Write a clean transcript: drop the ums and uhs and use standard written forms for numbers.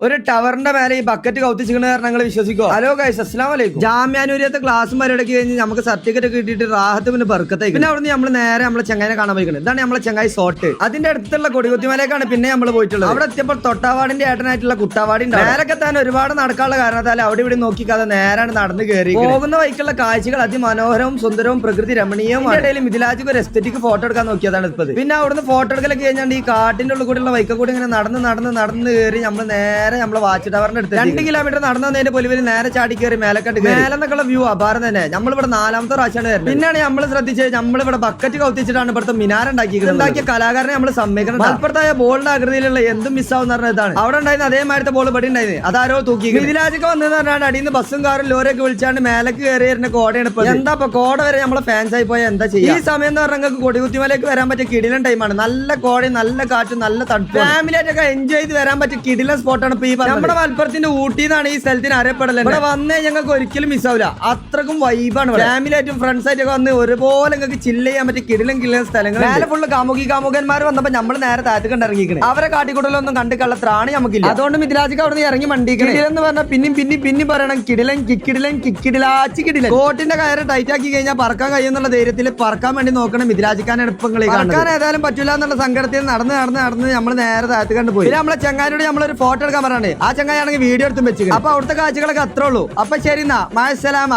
ഒരു ടവറിന്റെ മേലെ ഈ ബക്കറ്റ് കൗത്തിച്ചിരിക്കുന്ന കാരണം ഞങ്ങൾ വിശ്വസിക്കോ? ഹലോ ഗൈസ്, അസ്സലാമു അലൈക്കും. ജാമ്യാനൂരിയത്തെ ക്ലാസ്സും പരിപാടി കഴിഞ്ഞ് നമുക്ക് സർട്ടിഫിക്കറ്റ് ഒക്കെ കിട്ടിയിട്ട് റാഹത്ത് പിന്നെ ബർക്കത്തേക്ക്. പിന്നെ അവിടുന്ന് നമ്മൾ നേരെ നമ്മളെ ചങ്ങായിനെ കാണാൻ പോയിക്കുന്നത്. ഇതാണ് നമ്മളെ ചങ്ങായി സോട്ട്. അതിന്റെ അടുത്തുള്ള കൊടികുത്തിമലയിലേക്കാണ് പിന്നെ നമ്മൾ പോയിട്ടുള്ളത്. അവിടെ എത്തിയപ്പോൾ തൊട്ടാവാടിന്റെ ഏട്ടനായിട്ടുള്ള കുട്ടാവാടി ഉണ്ട്. നേരൊക്കെ തന്നെ ഒരുപാട് നടക്കാനുള്ള കാരണത്താൽ അവിടെ ഇവിടെ നോക്കിക്കാതെ നേരാണ് നടന്ന് കയറി. പോകുന്ന വഴിക്കുള്ള കാഴ്ചകൾ അതിമനോഹരവും സുന്ദരവും പ്രകൃതി രമണീയവും. ഇടയിൽ മിഥിലാജിക്ക് ഒരു എസ്തെറ്റിക് ഫോട്ടോ എടുക്കാൻ നോക്കിയതാണ് ഇപ്പത്. പിന്നെ അവിടുന്ന് ഫോട്ടോ എടുക്കലൊക്കെ കഴിഞ്ഞാൽ ഈ കാട്ടിന്റെ ഉള്ളിൽ കൂടെയുള്ള വൈക്ക കൂടി ഇങ്ങനെ നടന്ന് കയറി നമ്മൾ നേരെ നമ്മളെ വാച്ച് ടവറിന്റെ അടുത്ത് 2 കിലോമീറ്റർ നടന്നതിന്റെ പൊലിവിൽ നേരെ ചാടി കയറി മേലക്കട്ട് മേലെന്നൊക്കെയുള്ള വ്യൂ അപാരം തന്നെ. നമ്മളിവിടെ 4ാമത്തെ പ്രാവശ്യമാണ് വരുന്നത്. പിന്നെയാണ് നമ്മൾ ശ്രദ്ധിച്ചത് നമ്മളിവിടെ ബക്കറ്റ് കൗത്തിച്ചിട്ടാണ് ഇവിടുത്തെ മിനാർ ഉണ്ടാക്കിയ കലാകാരനെ നമ്മൾ സമ്മതിക്കണം. മലപ്പുറത്തായ ബോളിന്റെ ആകൃതിയിലുള്ള എന്തും മിസ്സാവും പറഞ്ഞ ഇതാണ്. അവിടെ ഉണ്ടായിരുന്ന അതേമാതിരത്തെ ബോൾ ഇവിടെ ഉണ്ടായിരുന്നു. അതാരോ തൂക്കി. ഇതിലാജൊക്കെ വന്നതെന്ന് പറഞ്ഞാൽ അടിയിൽ നിന്ന് ബസ്സും കാറും ലോറിയൊക്കെ വിളിച്ചാണ്ട് മേലക്ക് കയറി വരുന്ന കോടയാണ് ഇപ്പൊ. എന്താ ഇപ്പൊ കോട വരെ നമ്മളെ ഫാൻസ് ആയി പോയാൽ എന്താ ചെയ്യുക? ഈ സമയം എന്ന് പറഞ്ഞാൽ കൊടികുത്തിമലേക്ക് വരാൻ പറ്റിയ കിടിലൻ ടൈമാണ്. നല്ല കോടയും നല്ല കാറ്റും നല്ല തണുപ്പ്. ഫാമിലി ആയിട്ടൊക്കെ എൻജോയ് ചെയ്ത് വരാൻ പറ്റിയ കിടിലൻ സ്പോട്ടാണ് ഇപ്പൊ ഈ നമ്മുടെ മലപ്പുറത്തിന്റെ ഊട്ടി എന്നാണ് ഈ സ്ഥലത്തിന് അറിയപ്പെടല്. ഇവിടെ വന്നേ ഞങ്ങൾക്ക് ഒരിക്കലും മിസ്സാവില്ല. അത്രക്കും വൈബാണ്. ഫാമിലി ആയിട്ടും ഫ്രണ്ട്സ് ആയിട്ടൊക്കെ വന്ന് ഒരുപോലെ നിങ്ങൾക്ക് ചില്ല് ചെയ്യാൻ പറ്റിയ കിടിലൻ സ്ഥലങ്ങൾ. മേലെ ഫുള്ള് കാമുകന്മാർ വന്നപ്പോ നമ്മൾ നേരെ താഴത്ത് കണ്ടിറങ്ങിയിരിക്കണം. അവരെ കാട്ടിക്കൂട്ടലൊന്നും കണ്ടു കള്ളത്രാണ് നമുക്കില്ല. അതുകൊണ്ട് മിഥിലാജിക്ക് അവിടെ നിന്ന് ഇറങ്ങി മണ്ടിക്കണം എന്ന് പറഞ്ഞാൽ പിന്നെയും പറയണം കിടിലൻ കിക്കിടിലാച്ചി കിടിലൻ. കോട്ടിന്റെ കയറ് ടൈറ്റ് ആക്കി കഴിഞ്ഞാൽ പറക്കാൻ കഴിയുന്നുള്ള ധൈര്യത്തിൽ പറക്കാൻ വേണ്ടി നോക്കണം മിഥിലാജിക്കാൻ എളുപ്പങ്ങളെ പറക്കാൻ ഏതായാലും പറ്റില്ല എന്നുള്ള സങ്കടത്തിൽ നടന്ന് നമ്മൾ നേരെ താഴത്ത് കണ്ടുപോയി. പിന്നെ നമ്മളെ ചങ്ങാനോട് നമ്മളൊരു ഫോട്ടോ എടുക്കാൻ പറയണേ. ആ ചങ്ങായാണെങ്കിൽ വീഡിയോ എടുത്തും വെച്ചു. അപ്പൊ അവിടുത്തെ കാഴ്ചകളൊക്കെ അത്രേ ഉള്ളൂ. അപ്പൊ ശരി, എന്നാ മാസലാമ.